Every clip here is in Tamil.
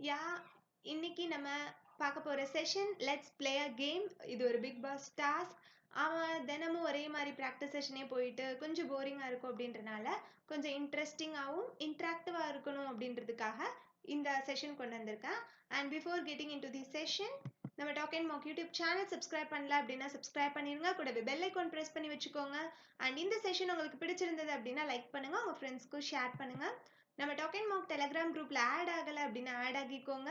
யா இன்னைக்கு நம்ம பார்க்க போற session let's play a game. இது ஒரு பிக் பாஸ் டாஸ்க். அவன் தினமும் ஒரே மாதிரி ப்ராக்டிஸ் செஷனே போயிட்டு கொஞ்சம் போரிங்காக இருக்கும் அப்படின்றனால கொஞ்சம் இன்ட்ரெஸ்டிங்காகவும் இன்ட்ராக்டிவாக இருக்கணும் அப்படின்றதுக்காக இந்த செஷன் கொண்டு வந்திருக்கேன். And before getting in to the session, நம்ம talk and mock YouTube channel subscribe பண்ணல அப்படின்னா சப்ஸ்கிரைப் பண்ணிருங்க. கூடவே பெல் ஐக்கான் ப்ரெஸ் பண்ணி வச்சுக்கோங்க. அண்ட் இந்த செஷன் உங்களுக்கு பிடிச்சிருந்தது அப்படின்னா லைக் பண்ணுங்க, உங்க ஃப்ரெண்ட்ஸ்க்கும் ஷேர் பண்ணுங்க. நம்ம டாக் அண்ட் மாக் டெலிகிராம் குரூப்ல ஆட் ஆகலை அப்படின்னா ஆட் ஆகிக்கோங்க.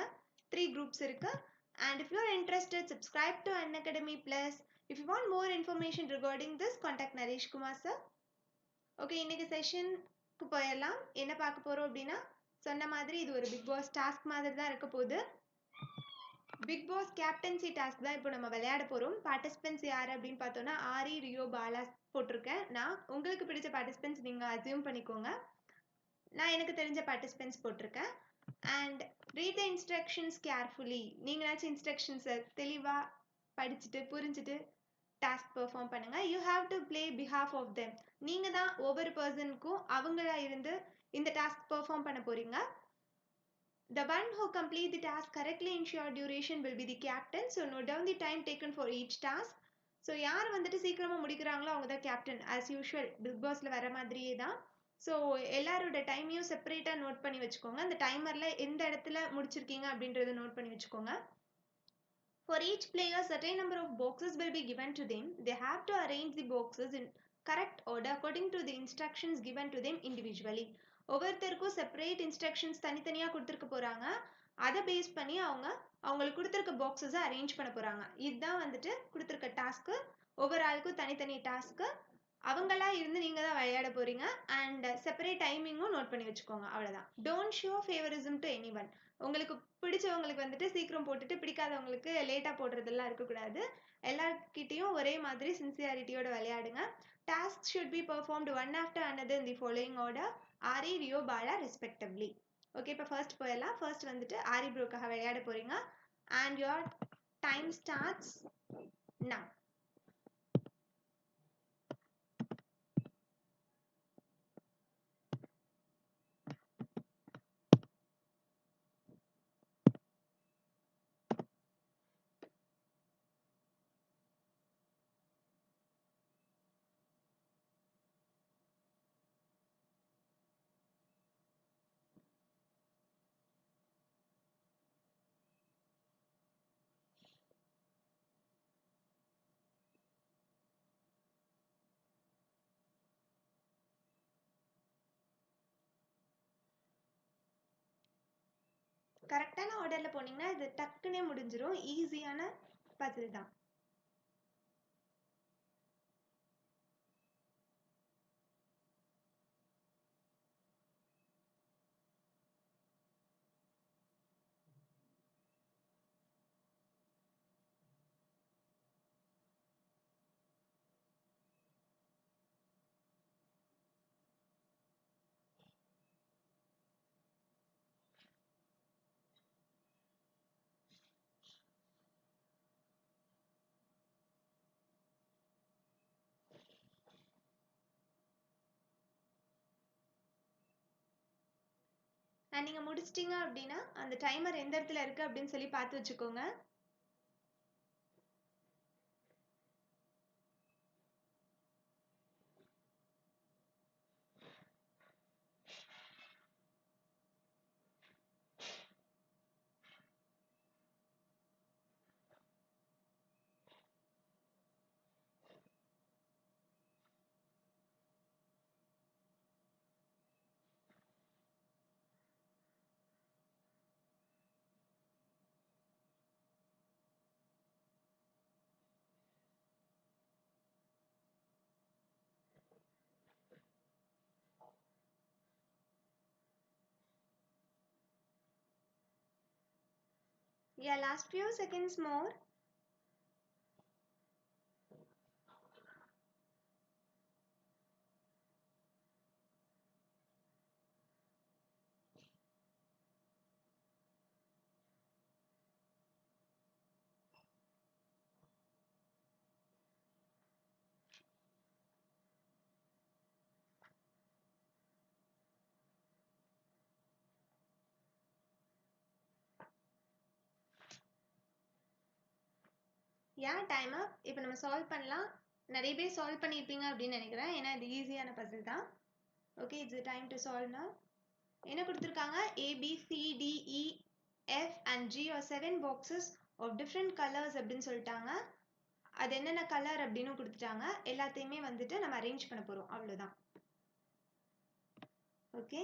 3 குரூப்ஸ் இருக்கு. And if you are interested, subscribe to Unacademy Plus. If you want more information regarding this, contact Naresh Kumar sir. Okay, இன்னைக்கு செஷனுக்கு போயிடலாம். என்ன பார்க்க போறோம் அப்படின்னா, சொன்ன மாதிரி இது ஒரு பிக் பாஸ் டாஸ்க் மாதிரி தான் இருக்க போகுது. பிக் பாஸ் கேப்டன்சி டாஸ்க் தான் இப்போ நம்ம விளையாட போறோம். பார்ட்டிசிபென்ட்ஸ் யார் அப்படின்னு பார்த்தோம்னா ஆரி, ரியோ, பாலா போட்டிருக்கேன். நான் உங்களுக்கு பிடிச்ச பார்ட்டிசிபென்ட்ஸ் நீங்க அசியூம் பண்ணிக்கோங்க. நான் எனக்கு தெரிஞ்ச பார்ட்டிசிபென்ட்ஸ் போட்டிருக்கேன். And read the instructions carefully. நீங்களாச்சும் இன்ஸ்ட்ரக்ஷன்ஸை தெளிவாக படிச்சுட்டு புரிஞ்சுட்டு டாஸ்க் பெர்ஃபார்ம் பண்ணுங்க. You have to play behalf of them. நீங்கள் தான் ஒவ்வொரு பர்சனுக்கும் அவங்களா இருந்து இந்த டாஸ்க் பெர்ஃபார்ம் பண்ண போறீங்க. The one who complete the task correctly in short duration will be the captain. So note down the time taken for each task. So யார் வந்துட்டு சீக்கிரமாக முடிக்கிறாங்களோ அவங்க தான் கேப்டன். ஆஸ் யூஷுவல் பிக் பாஸில் வர மாதிரியே தான். ஸோ எல்லாரோட டைமையும் செப்பரேட்டாக நோட் பண்ணி வச்சுக்கோங்க. அந்த டைமரில் எந்த இடத்துல முடிச்சிருக்கீங்க அப்படின்றத நோட் பண்ணி வச்சுக்கோங்க. For each player, certain number of boxes will be given to them. They have to arrange the boxes in correct order according to the instructions given to them individually. ஒவ்வொருத்தருக்கும் செப்பரேட் இன்ஸ்ட்ரக்ஷன்ஸ் தனித்தனியாக கொடுத்துருக்க போகிறாங்க. அதை பேஸ் பண்ணி அவங்களுக்கு கொடுத்துருக்க பாக்ஸஸை அரேஞ்ச் பண்ண போகிறாங்க. இதுதான் வந்துட்டு கொடுத்துருக்க டாஸ்க்கு. ஒவ்வொரு ஆளுக்கும் தனித்தனி டாஸ்க்கு. அவங்களா இருந்து நீங்கள் தான் விளையாட போகிறீங்க. அண்ட் செப்பரேட் டைமிங்கும் நோட் பண்ணி வச்சுக்கோங்க. அவ்வளோதான். Don't show favouritism to any one. உங்களுக்கு பிடிச்சவங்களுக்கு வந்துட்டு சீக்கிரம் போட்டுட்டு பிடிக்காதவங்களுக்கு லேட்டாக போடுறதெல்லாம் இருக்கக்கூடாது. எல்லார்கிட்டையும் ஒரே மாதிரி சின்சியாரிட்டியோட விளையாடுங்க. Task should be performed one after another in the following order. Aari, Rio, Bala respectively. Okay, இப்போ ஃபர்ஸ்ட் போயிடலாம். ஃபர்ஸ்ட் வந்துட்டு ஆரி ப்ரோக்காக விளையாட போறீங்க. And your time starts now. கரெக்டான ஆர்டரில் போனீங்கன்னா இது டக்குன்னே முடிஞ்சிடும். ஈஸியான பசில் தான். நீங்கள் முடிச்சிட்டிங்க அப்படின்னா அந்த டைமர் எந்த இடத்துல இருக்குது அப்படின்னு சொல்லி பார்த்து வச்சுக்கோங்க. Yeah, last few seconds more. யா டைம் அப். இப்போ நம்ம சால்வ் பண்ணலாம். நிறைய பேர் சால்வ் பண்ணியிருப்பீங்க அப்படின்னு நினைக்கிறேன், ஏன்னா இது ஈஸியான பசில் தான். Okay, it's time to solve now. என்ன கொடுத்துருக்காங்க? A, B, C, D, E, F and G are 7 boxes of different colors அப்படின்னு சொல்லிட்டாங்க. அது என்னென்ன கலர் அப்படின்னு கொடுத்துட்டாங்க. எல்லாத்தையுமே வந்துட்டு நம்ம அரேஞ்ச் பண்ண போறோம், அவ்வளவுதான். Okay,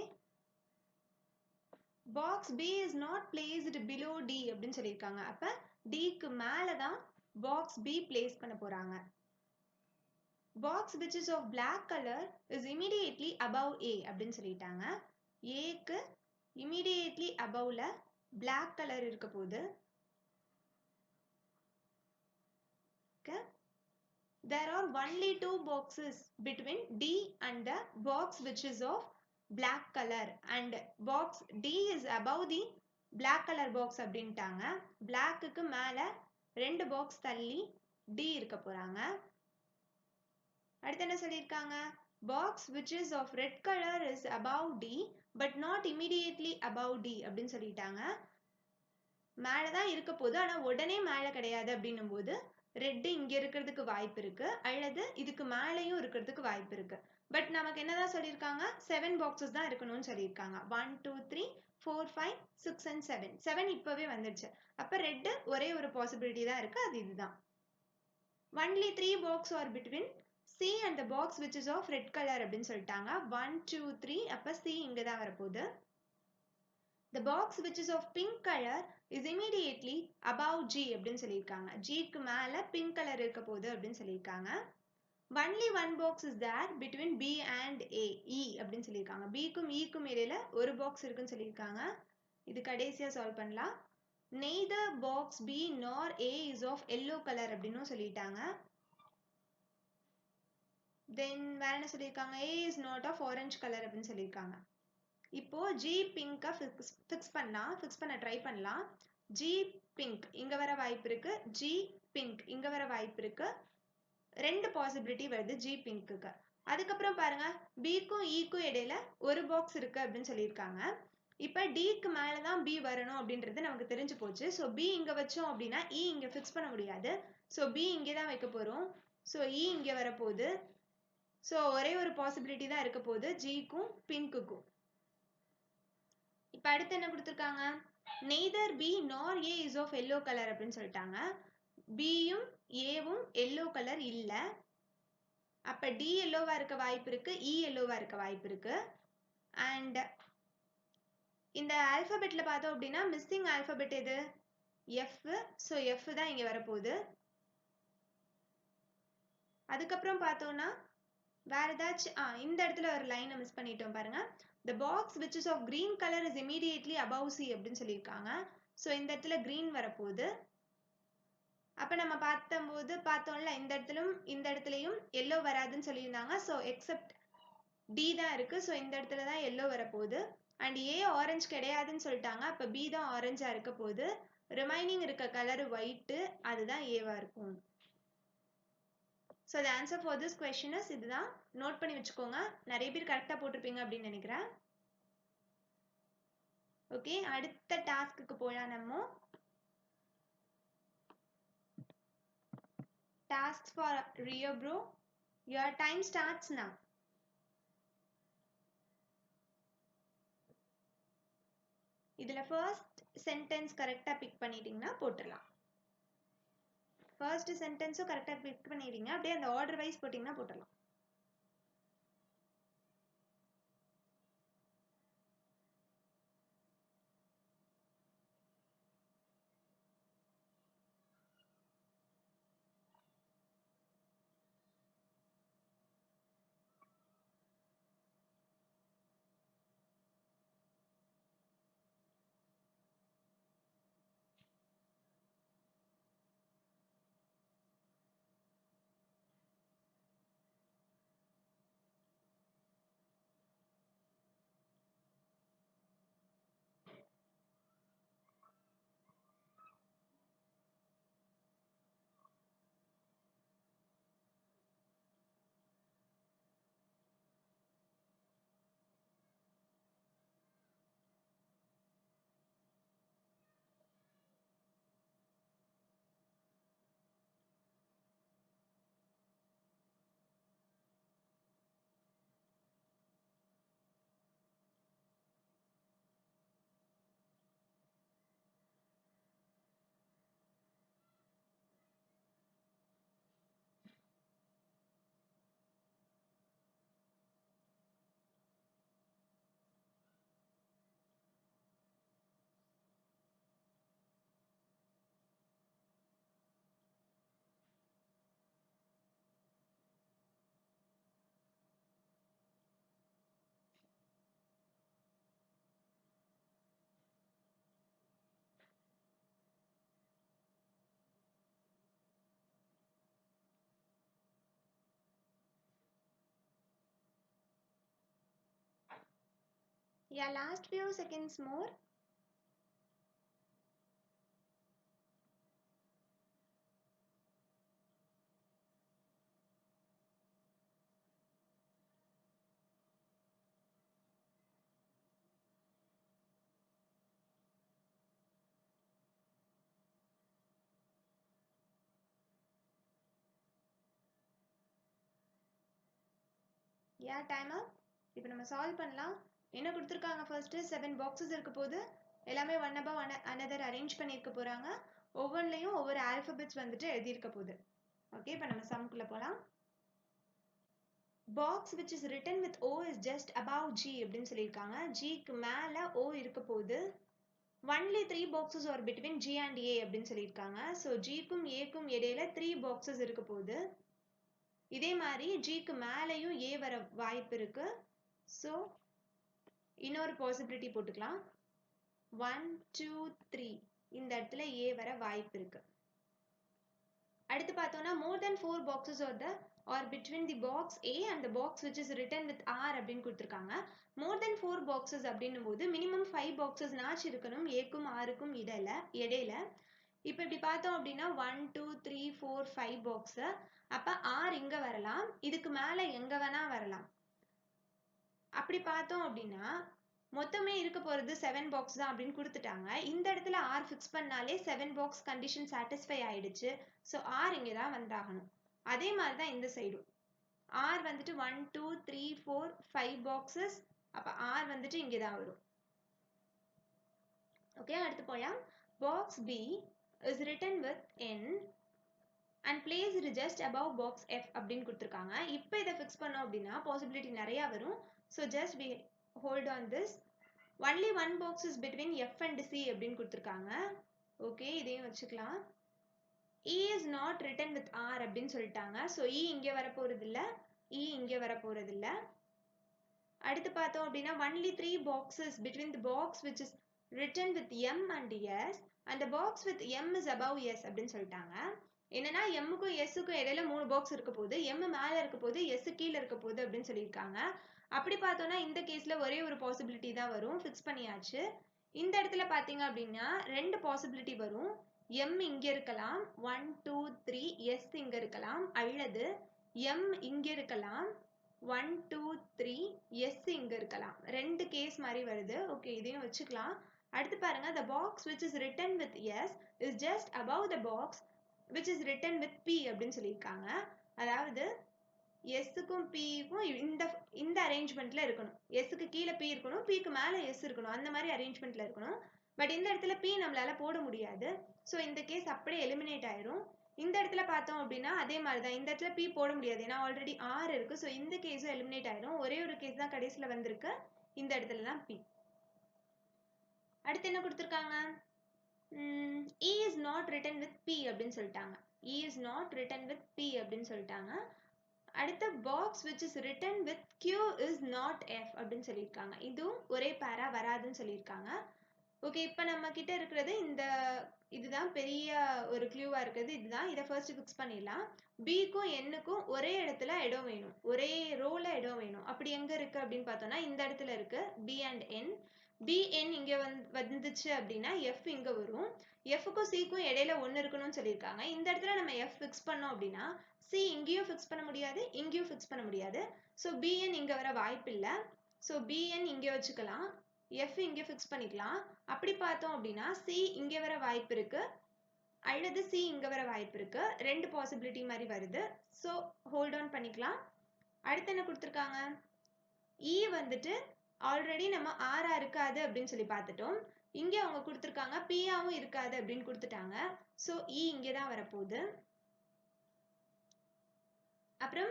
box B is not placed below D அப்படின்னு சொல்லியிருக்காங்க. அப்ப Dக்கு மேல தான் பாக்ஸ் B place பண்ண போறாங்க. Box which is of black color is immediately above A அப்படின்னு சொல்லிட்டாங்க. Aக்கு immediately aboveல black color இருக்க போகுது. Okay. There are only 2 boxes between D and the box which is of black color and box D is above the black color box அப்படின்ட்டாங்க. blackக்கு மேல 2 box தள்ளி D இருக்க போறாங்க. அடுத்து என்ன சொல்லியிருக்காங்க? box which is of red color is above D but not immediately above D அப்படின்னு சொல்லிட்டாங்க. மேலதான் இருக்க போது, ஆனா உடனே மேல கிடையாது அப்படின்னும் போது ரெட் இங்க இருக்கிறதுக்கு வாய்ப்பு இருக்கு, அல்லது இதுக்கு மேலேயும் இருக்கிறதுக்கு வாய்ப்பு இருக்கு. பட் நமக்கு என்னதான் சொல்லியிருக்காங்க? 7 பாக்ஸஸ் தான் இருக்கணும்னு சொல்லியிருக்காங்க. 1 2 3 4 5 6 and 7. 7 இப்பவே வந்துடுச்சு. அப்ப ரெட் ஒரே ஒரு பாசிபிலிட்டி தான் இருக்கு, அது இதுதான். only 3 box are between C and the box which is of red color அப்படின்னு சொல்லிட்டாங்க. 1 2 3. அப்ப C இங்க தான் வரப்போகுது. The box which is of pink color is immediately above G அப்படின்னு சொல்லியிருக்காங்க. Gக்கு மேல pink color இருக்க போகுது அப்படின்னு சொல்லியிருக்காங்க. Only one box is there between B and A. E அப்படின்னு சொல்லியிருக்காங்க. Bக்கும் Eக்கும் இடையில ஒரு பாக்ஸ் இருக்குன்னு சொல்லியிருக்காங்க. இது கடைசியா சால்வ் பண்ணலாம். Neither box B nor A is of yellow color அப்படின்னு சொல்லிட்டாங்க. Then வேற என்ன சொல்லியிருக்காங்க? A is not of orange color அப்படின்னு சொல்லியிருக்காங்க. இப்போ G pink ஃபிக்ஸ் பண்ண ட்ரை பண்ணலாம். G pink இங்க வர வாய்ப்பு இருக்கு, G pink இங்க வர வாய்ப்பு இருக்கு. 2 பாசிபிலிட்டி வருது G பிங்க்குக்கு. அதுக்கப்புறம் பாருங்க, Bக்கும் Eக்கும் இடையில ஒரு பாக்ஸ் இருக்கு அப்படின்னு சொல்லியிருக்காங்க. இப்ப Dக்கு மேலதான் B வரணும் அப்படின்றது நமக்கு தெரிஞ்சு போச்சு. ஸோ B இங்க வச்சோம் அப்படின்னா E இங்க ஃபிக்ஸ் பண்ண முடியாது. ஸோ B இங்கே தான் வைக்க போறோம். ஸோ E இங்க வரப்போகுது. ஸோ ஒரே ஒரு பாசிபிலிட்டி தான் இருக்க போகுது, Gக்கும் பிங்க்குக்கும். இப்ப அடுத்து என்ன கொடுத்திருக்காங்க? neither B nor A is of yellow color அப்படின்னு சொல்லிட்டாங்க. Bயும் Aவும் yellow color இல்ல. அப்ப D yellowவா இருக்க வாய்ப்பு இருக்கு, E yellowவா இருக்க வாய்ப்பு இருக்கு. அண்ட் இந்த ஆல்பபெட்ல பார்த்தோம் அப்படின்னா மிஸ்ஸிங் ஆல்பபெட் எது? F. ஸோ F தான் இங்க வரப்போகுது. அதுக்கப்புறம் பார்த்தோம்னா வேற ஏதாச்சும் இந்த இடத்துல ஒரு லைனை மிஸ் பண்ணிட்டோம் பாருங்க. The box which is of green color is immediately above C அப்படின்னு சொல்லியிருக்காங்க. ஸோ இந்த இடத்துல green வரப்போகுது. அப்ப நம்ம பார்த்தோம்ல, இந்த இடத்துலயும் yellow வராதுன்னு சொல்லியிருந்தாங்க. ஸோ எக்ஸப்ட் D தான் இருக்கு. ஸோ இந்த இடத்துல தான் yellow வரப்போகுது. அண்ட் A ஆரஞ்சு கிடையாதுன்னு சொல்லிட்டாங்க. அப்ப B தான் ஆரஞ்சா இருக்க போகுது. ரிமைனிங் இருக்க கலர் ஒயிட், அதுதான் ஏவா இருக்கும். So the answer for this question is இதுதான். நோட் பண்ணி வச்சுக்கோங்க. நிறைய பேர் கரெக்டா போட்டிருப்பீங்க அப்படின்னு நினைக்கிறேன். ஓகே, அடுத்த டாஸ்க்கு போலாம் நம்ம. Tasks for Rio bro. Your time starts now. இதுல first sentence கரெக்டா பிக் பண்ணிட்டீங்கன்னா போட்டுடலாம். ஃபர்ஸ்ட் சென்டென்ஸும் கரெக்டா பிக் பண்ணிடுங்க. அப்படியே அந்த ஆர்டர் வைஸ் போட்டிங்கன்னா போட்டுடலாம். Yeah, last few seconds more. Yeah, time up. இப்போ நம்ம சால்வ் பண்ணலாம். என்ன கொடுத்துருக்காங்க? ஃபர்ஸ்ட் 7 பாக்ஸஸ் இருக்க போது எல்லாமே ஒன் above another அரேஞ்ச் பண்ணியிருக்க போறாங்க. ஒவ்வொன்றிலையும் ஒவ்வொரு ஆல்பபெட்ஸ் வந்துட்டு எழுதியிருக்க போகுது. ஓகே, இப்போ நம்ம சம்குள்ள போலாம். Box which is written with O is just above G அப்படின்னு சொல்லியிருக்காங்க. Gக்கு மேல O இருக்க போகுது. Only 3 boxes are between G and A அப்படின்னு சொல்லியிருக்காங்க. ஸோ Gக்கும் Aக்கும் இடையில 3 boxes இருக்க போகுது. இதே மாதிரி Gக்கு மேலேயும் A வர வாய்ப்பு இருக்கு. ஸோ இன்னொரு பாசிபிலிட்டி போட்டுக்கலாம். 1 2 3 இந்த இடத்துல A வர வாய்ப்பு இருக்கு. அடுத்து பார்த்தோம்னா more than 4 boxes or between the box A and the box which is written with R அப்படின்னு கொடுத்துருக்காங்க. more than 4 boxes அப்படின்னும் போது minimum 5 boxes நாச்சு இருக்கணும் Aக்கும் Rக்கும் இடையில. இப்போ இப்படி பார்த்தோம் அப்படின்னா 1 2 3 4 5 பாக்ஸ். அப்ப R இங்க வரலாம், இதுக்கு மேல எங்க வேணா வரலாம். அப்படி பார்த்தோம் அப்படின்னா மொத்தமே இருக்க போறது 7 பாக்ஸ் தான் அப்படின்னு கொடுத்துட்டாங்க. இந்த இடத்துல R ஃபிக்ஸ் பண்ணாலே 7 பாக்ஸ் கண்டிஷன் சாட்டிஸ்ஃபை ஆயிடுச்சு. ஸோ R இங்கே தான் வந்தாகணும். அதே மாதிரி தான் இந்த சைடும் R வந்துட்டு 1 2 3 4 5 பாக்ஸஸ். அப்ப R வந்துட்டு இங்கே தான் வரும். ஓகே, அடுத்து போலாம். Box B is written with N and placed just above box F அப்படின்னு கொடுத்துருக்காங்க. இப்போ இதை ஃபிக்ஸ் பண்ணோம் அப்படின்னா பாசிபிலிட்டி நிறைய வரும். So just we hold on this. only one box is between F and C அப்படின்னு கொடுத்துருக்காங்க. ஓகே, இதையும் வச்சுக்கலாம். E is not written with R அப்படின்னு சொல்லிட்டாங்க. ஸோ E இங்கே வர போறது இல்ல, E இங்கே வர போறது இல்ல. அடுத்து பார்த்தோம் அப்படின்னா only 3 boxes between the box which is written with M and S and the box with M is above S அப்படின்னு சொல்லிட்டாங்க. என்னன்னா எம்முக்கும் எஸ்ஸுக்கும் இடையில 3 பாக்ஸ் இருக்க போது, எம் மேல இருக்க போது, எஸ் கீழே இருக்க போது அப்படின்னு சொல்லியிருக்காங்க. அப்படி பார்த்தோம்னா இந்த கேஸ்ல ஒரே ஒரு பாசிபிலிட்டி தான் வரும், ஃபிக்ஸ் பண்ணியாச்சு. இந்த இடத்துல பார்த்தீங்க அப்படின்னா 2 பாசிபிலிட்டி வரும். எம் இங்க இருக்கலாம் 1 2 3, எஸ் இங்க இருக்கலாம், அல்லது எம் இங்க இருக்கலாம் 1 2 3, எஸ் இங்க இருக்கலாம். 2 கேஸ் மாதிரி வருது. ஓகே, இதையும் வச்சுக்கலாம். அடுத்து பாருங்க, the box which is written with S is just above the box which is written with P அப்படின்னு சொல்லியிருக்காங்க. அதாவது எஸ்ஸுக்கும் பிக்கும் இந்த அரேஞ்ச்மெண்ட்ல இருக்கணும். எஸ்ஸுக்கு கீழே பி இருக்கணும், பிக்கு மேல எஸ் இருக்கணும், அந்த மாதிரி அரேஞ்ச்மெண்ட்ல இருக்கணும். பட் இந்த இடத்துல பி நம்மளால போட முடியாது. ஸோ இந்த கேஸ் அப்படியே எலிமினேட் ஆயிரும். இந்த இடத்துல பார்த்தோம் அப்படின்னா அதே மாதிரி தான், இந்த இடத்துல பி போட முடியாது, ஏன்னா ஆல்ரெடி ஆர் இருக்கு. ஸோ இந்த கேஸும் எலிமினேட் ஆயிரும். ஒரே ஒரு கேஸ் தான் கடைசியில் வந்திருக்கு, இந்த இடத்துல தான் பி. அடுத்து என்ன கொடுத்துருக்காங்க? E is not written with P அப்படின்னு சொல்லிட்டாங்க. E is not written with P அப்படின்னு சொல்லிட்டாங்க. அடுத்த box which is written with Q is not F அப்படின்னு சொல்லியிருக்காங்க. இதுவும் ஒரே பேரா வராதுன்னு சொல்லியிருக்காங்க. ஓகே, இப்போ நம்ம கிட்ட இருக்கிறது இதுதான் பெரிய ஒரு க்ளூவா இருக்கிறது. இதுதான், இதை ஃபர்ஸ்ட் ஃபிக்ஸ் பண்ணிடலாம். பிக்கும் என்னுக்கும் ஒரே இடத்துல இடம் வேணும், ஒரே ரோல இடம் வேணும். அப்படி எங்க இருக்கு அப்படின்னு பார்த்தோம்னா இந்த இடத்துல இருக்கு, பி அண்ட் என். பிஎன் இங்க வந்துச்சு அப்படின்னா எஃப் இங்க வரும். எஃப்க்கும் சிக்கும் இடையில ஒன்று இருக்கணும்னு சொல்லியிருக்காங்க. இந்த இடத்துல நம்ம எஃப் ஃபிக்ஸ் பண்ணோம் அப்படின்னா சி இங்கேயும் ஃபிக்ஸ் பண்ண முடியாது, இங்கேயும் ஃபிக்ஸ் பண்ண முடியாது. ஸோ பிஎன் இங்க வர வாய்ப்பு இல்லை. ஸோ பிஎன் இங்கே வச்சுக்கலாம், எஃப் இங்கே ஃபிக்ஸ் பண்ணிக்கலாம். அப்படி பார்த்தோம் அப்படின்னா சி இங்கே வர வாய்ப்பு இருக்கு, அல்லது சி இங்க வர வாய்ப்பு இருக்கு. 2 பாசிபிலிட்டி மாதிரி வருது. ஸோ ஹோல்ட் ஆன் பண்ணிக்கலாம். அடுத்து என்ன கொடுத்துருக்காங்க? இ வந்துட்டு ஆல்ரெடி நம்ம ஆரா இருக்காது அப்படின்னு சொல்லி பார்த்துட்டோம். இங்க அவங்க கொடுத்துருக்காங்க பியாவும் இருக்காது அப்படின்னு கொடுத்துட்டாங்க. ஸோ இ இங்கே தான் வரப்போகுது. அப்புறம்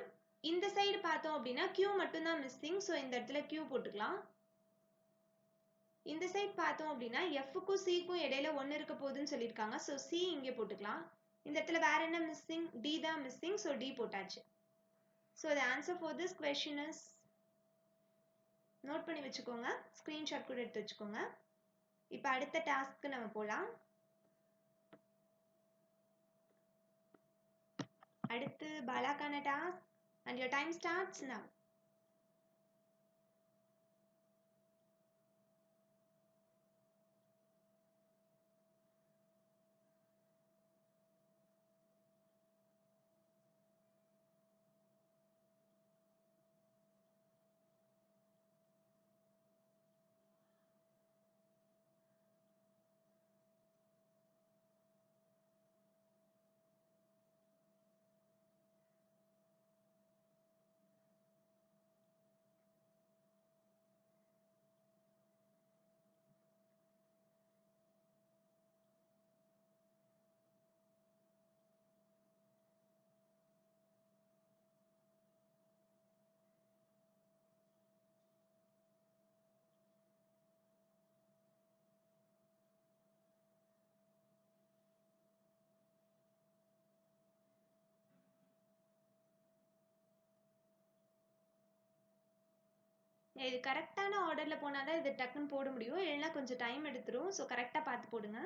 இந்த சைடு பார்த்தோம் அப்படின்னா கியூ மட்டும்தான் மிஸ்ஸிங். ஸோ இந்த இடத்துல கியூ போட்டுக்கலாம். இந்த சைடு பார்த்தோம் அப்படின்னா எஃப்க்கும் சிக்கும் இடையில ஒன்று இருக்க போகுதுன்னு சொல்லியிருக்காங்க. ஸோ சி இங்கே போட்டுக்கலாம். இந்த இடத்துல வேற என்ன மிஸ்ஸிங்? டி தான் மிஸ்ஸிங். ஸோ டி போட்டாச்சு. So the answer for this question is, note பண்ணி வச்சுக்கோங்க, ஸ்கிரீன்ஷாட் கூட எடுத்து வச்சுக்கோங்க. இப்போ அடுத்த டாஸ்க்கு நம்ம போகலாம். அடுத்து பாலாக்கான task and your time starts now. இது கரெக்டான ஆர்டர்ல போனாதான் இது டக்குன்னு போட முடியும், இல்லைன்னா கொஞ்சம் டைம் எடுத்துரும். ஸோ கரெக்டா பார்த்து போடுங்க.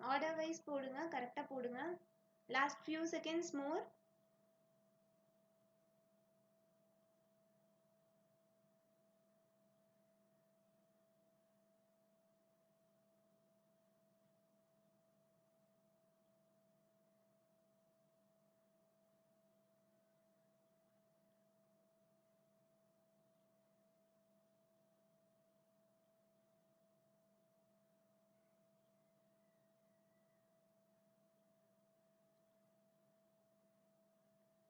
ஆர்டர் வைஸ் போடுங்க, கரெக்டா போடுங்க. Last few seconds more.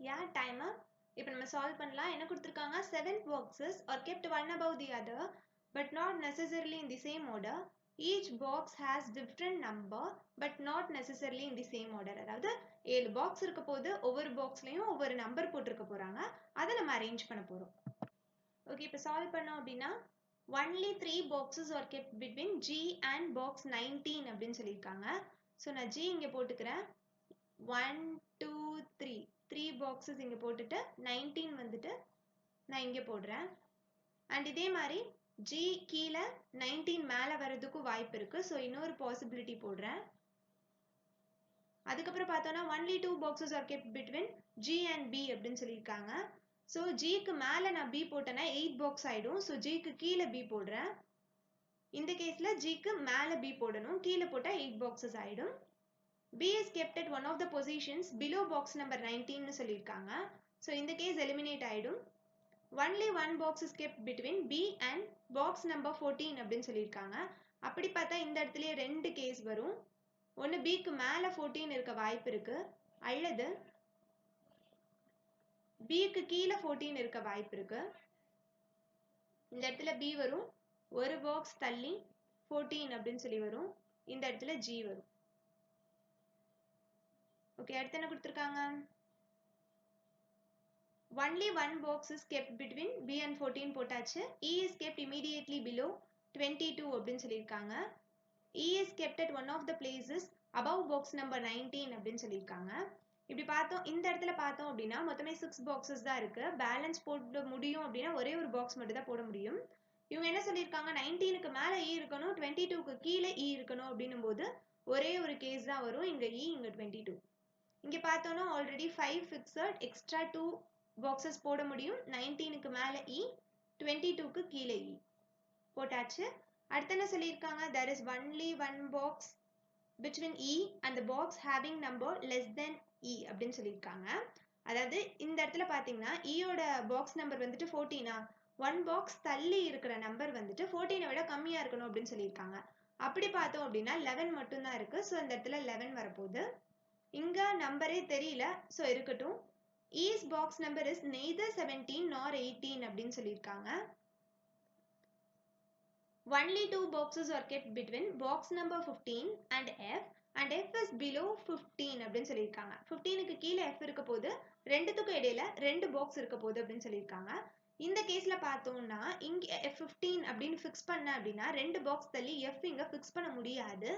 Yeah, timer. இப்போ நம்ம சால்வ் பண்ணலாம். என்ன கொடுத்திருக்காங்க? 7 boxes are kept one above the other but not necessarily in the same order. Each box has different number but not necessarily in the same order. அதாவது 7 பாக்ஸ் இருக்க போது ஒவ்வொரு பாக்ஸ்லயும் ஒவ்வொரு நம்பர் போட்டிருக்க போறாங்க. அதை நம்ம அரேஞ்ச் பண்ண போறோம். ஓகே, இப்போ சால்வ் பண்ணோம் அப்படின்னா only 3 boxes are kept between G and box 19 அப்படின்னு சொல்லியிருக்காங்க. ஸோ நான் G இங்க போட்டுக்கிறேன். 1 2 3 3 boxes இங்க போட்டுட்டு 19 வந்துட்டு நான் இங்க போடுறேன். அண்ட் இதே மாதிரி G கீழே 19 மேல வரதுக்கும் வாய்ப்பு இருக்கு. ஸோ இன்னொரு பாசிபிலிட்டி போடுறேன். அதுக்கப்புறம் பார்த்தோம்னா only 2 boxes are kept between G and B அப்படின்னு சொல்லியிருக்காங்க. ஸோ ஜிக்கு மேல நான் B போட்டேன்னா 8 பாக்ஸ் ஆயிடும். ஸோ ஜிக்கு கீழே B போடுறேன். இந்த கேஸ்ல ஜிக்கு மேல B போடணும், கீழே போட்டா 8 பாக்ஸஸ் ஆயிடும். B is kept at one of the positions below box number 19 னு சொல்லியிருக்காங்க. ஸோ இந்த கேஸ் எலிமினேட் ஆயிடும். only one box is kept between B and box number 14 அப்படின்னு சொல்லியிருக்காங்க. அப்படி பார்த்தா இந்த இடத்துல ரெண்டு கேஸ் வரும். ஒன்று Bக்கு மேல 14 இருக்க வாய்ப்பு இருக்கு, அல்லது Bக்கு கீழே 14 இருக்க வாய்ப்பு இருக்கு. இந்த இடத்துல B வரும், ஒரு பாக்ஸ் தள்ளி 14 அப்படின்னு சொல்லி வரும். இந்த இடத்துல G வரும். ஓகே, அடுத்து என்ன கொடுத்திருக்காங்க? only one box is kept between B and 14 போட்டாச்சு. E is kept immediately below 22 அப்படின்னு சொல்லியிருக்காங்க. E is kept at one of the places above box number 19 அப்படின்னு சொல்லியிருக்காங்க. இப்படி பார்த்தோம், இந்த இடத்துல பார்த்தோம் அப்படின்னா மொத்தமே 6 boxes தான் இருக்கு. பேலன்ஸ் போட முடியும் அப்படின்னா ஒரே ஒரு பாக்ஸ் மட்டும் தான் போட முடியும். இவங்க என்ன சொல்லியிருக்காங்க? 19க்கு மேல E இருக்கணும், 22க்கு கீழே E இருக்கணும் அப்படின்னும் போது ஒரே ஒரு கேஸ் தான் வரும். இங்க E, இங்க 22. இங்க பார்த்தோம்னா ஆல்ரெடி 5 ஃபிக்ஸட், எக்ஸ்ட்ரா 2 பாக்ஸஸ் போட முடியும். 19க்கு மேல E, 22க்கு கீழே E போட்டாச்சு. அடுத்து என்ன சொல்லியிருக்காங்க? there is only one box between E and the box having number less than E அப்படின்னு சொல்லியிருக்காங்க. அதாவது இந்த இடத்துல பார்த்தீங்கன்னா ஈயோட பாக்ஸ் நம்பர் வந்துட்டு 14ஆ, ஒன் பாக்ஸ் தள்ளி இருக்கிற நம்பர் வந்துட்டு 14 விட கம்மியா இருக்கணும் அப்படின்னு சொல்லியிருக்காங்க. அப்படி பார்த்தோம் அப்படின்னா 11 மட்டும்தான் இருக்கு. ஸோ இந்த இடத்துல 11 வரப்போகுது. இங்க நம்பரே தெரியல, ஸோ இருக்கட்டும். E's box number is neither 17 nor 18 அப்படின்னு சொல்லியிருக்காங்க. only 2 boxes are kept between box number 15 and F and F is below 15 அப்படின்னு சொல்லியிருக்காங்க. 15க்கு கீழே F இருக்க போது, ரெண்டுத்துக்கும் இடையில 2 பாக்ஸ் இருக்க போது அப்படின்னு சொல்லியிருக்காங்க. இந்த கேஸ்ல பார்த்தோம்னா இங்க F15 அப்படின்னு ஃபிக்ஸ் பண்ண அப்படின்னா 2 பாக்ஸ் தள்ளி F இங்க ஃபிக்ஸ் பண்ண முடியாது.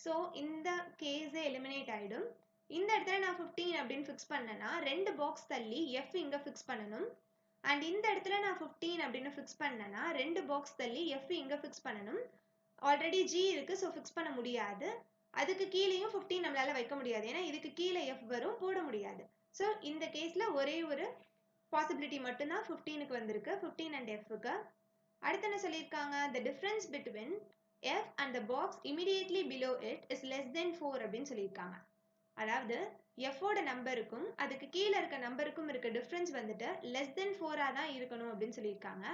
ஸோ இந்த கேஸே எலிமினேட் ஆயிடும். இந்த இடத்துல நான் 15 அப்படின்னு ஃபிக்ஸ் பண்ணேன்னா 2 பாக்ஸ் தள்ளி F இங்க ஃபிக்ஸ் பண்ணணும். அண்ட் இந்த இடத்துல நான் 15 அப்படின்னு ஃபிக்ஸ் பண்ணேன்னா 2 பாக்ஸ் தள்ளி F இங்க ஃபிக்ஸ் பண்ணணும். ஆல்ரெடி G இருக்கு, ஸோ ஃபிக்ஸ் பண்ண முடியாது. அதுக்கு கீழேயும் 15 நம்மளால வைக்க முடியாது, ஏன்னா இதுக்கு கீழே F வரும், போட முடியாது. ஸோ இந்த கேஸ்ல ஒரே ஒரு பாசிபிலிட்டி மட்டும்தான் 15க்கு வந்திருக்கு, 15 and Fக்கு. அடுத்து என்ன சொல்லியிருக்காங்க? the difference between F and the box immediately below it is less than 4 அப்படின்னு சொல்லியிருக்காங்க. அதாவது f ஓட நம்பருக்கும் அதுக்கு கீழே இருக்க நம்பருக்கும் இருக்க டிஃபரன்ஸ் வந்துட்டு less than 4 தான் இருக்கணும் அப்படின்னு சொல்லியிருக்காங்க.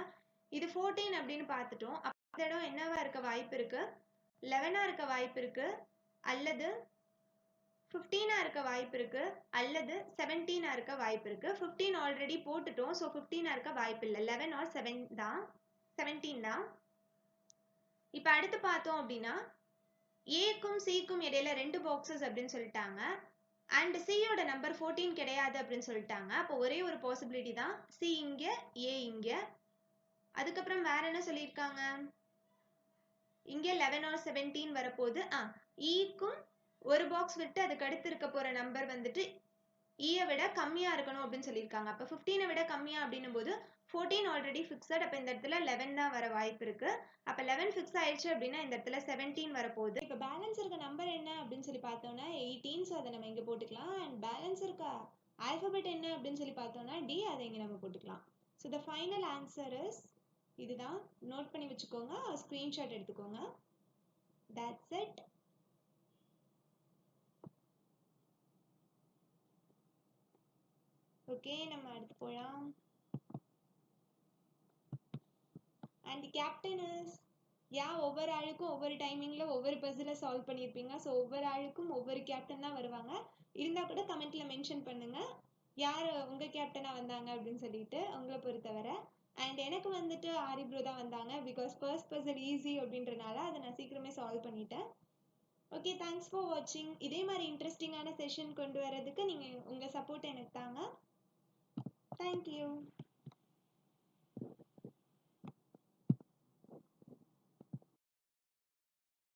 இது 14 அப்படின்னு பார்த்துட்டோம். அப்ப இந்த இடம் என்னவா இருக்க வாய்ப்பு இருக்கு? 11 இருக்க வாய்ப்பு இருக்கு, அல்லது 15 இருக்க வாய்ப்பு இருக்கு, அல்லது 17 இருக்க வாய்ப்பு இருக்கு. 15 ஆல்ரெடி போட்டுட்டோம், ஸோ 15 இருக்க வாய்ப்பு இல்லை. 11 or 7 தான், 17 தான். இப்போ அடுத்து பார்த்தோம் அப்படின்னா ஏக்கும் சிக்கும் இடையில 2 பாக்ஸஸ் அப்படின்னு சொல்லிட்டாங்க. அண்ட் சியோட நம்பர் 14 கிடையாது அப்படின்னு சொல்லிட்டாங்க. அப்போ ஒரே ஒரு பாசிபிலிட்டி தான், சி இங்க, ஏ இங்க. அதுக்கப்புறம் வேற என்ன சொல்லியிருக்காங்க? இங்க 11 or 17 வரப்போகுது. ஈக்கும் ஒரு பாக்ஸ் விட்டு அதுக்கு அடுத்து இருக்க போற நம்பர் வந்துட்டு ஈயை விட கம்மியா இருக்கணும் அப்படின்னு சொல்லியிருக்காங்க. அப்ப 15 விட கம்மியா அப்படின்னும் போது 14 ஆல்ரெடி ஃபிக்ஸட். அப்ப இந்த இடத்துல 11 தான் வர வாய்ப்பு இருக்கு. அப்ப 11 ஃபிக்ஸ் ஆயிடுச்சு அப்படின்னா இந்த இடத்துல 17 வரப்போகுது. இப்ப பேலன்ஸ் இருக்க நம்பர் என்ன அப்படின்னு சொல்லி பார்த்தோம்னா 18. ஸோ அதை நம்ம இங்க போட்டுக்கலாம். அண்ட் பேலன்ஸ் இருக்க ஆல்பபெட் என்ன அப்படின்னு சொல்லி பார்த்தோம்னா டி, அதை இங்க நம்ம போட்டுக்கலாம். So the final answer is இதுதான். நோட் பண்ணி வச்சுக்கோங்க, ஸ்கிரீன்ஷாட் எடுத்துக்கோங்க. That's it. ஓகே, நம்ம அடுத்து போலாம். அண்ட் கேப்டன் இஸ் ஒவ்வொரு ஆளுக்கும் ஒவ்வொரு டைமிங்ல ஒவ்வொரு பசில சால்வ் பண்ணியிருப்பீங்க. ஸோ ஒவ்வொரு ஆளுக்கும் ஒவ்வொரு கேப்டன் தான் வருவாங்க. இருந்தா கூட கமெண்ட்ல மென்ஷன் பண்ணுங்க யார் உங்க கேப்டனா வந்தாங்க அப்படின்னு சொல்லிட்டு, உங்களை பொறுத்தவரை. அண்ட் எனக்கு வந்துட்டு ஆரி ப்ரோ தான் வந்தாங்க. பிகாஸ் ஃபர்ஸ்ட் பசில் ஈஸி அப்படின்றனால அதை நான் சீக்கிரமே சால்வ் பண்ணிட்டேன். ஓகே, தேங்க்ஸ் ஃபார் வாட்சிங். இதே மாதிரி இன்ட்ரெஸ்டிங்கான செஷன் கொண்டு வரதுக்கு நீங்கள் உங்கள் சப்போர்ட் எனக்கு தாங்க. தேங்க்யூ.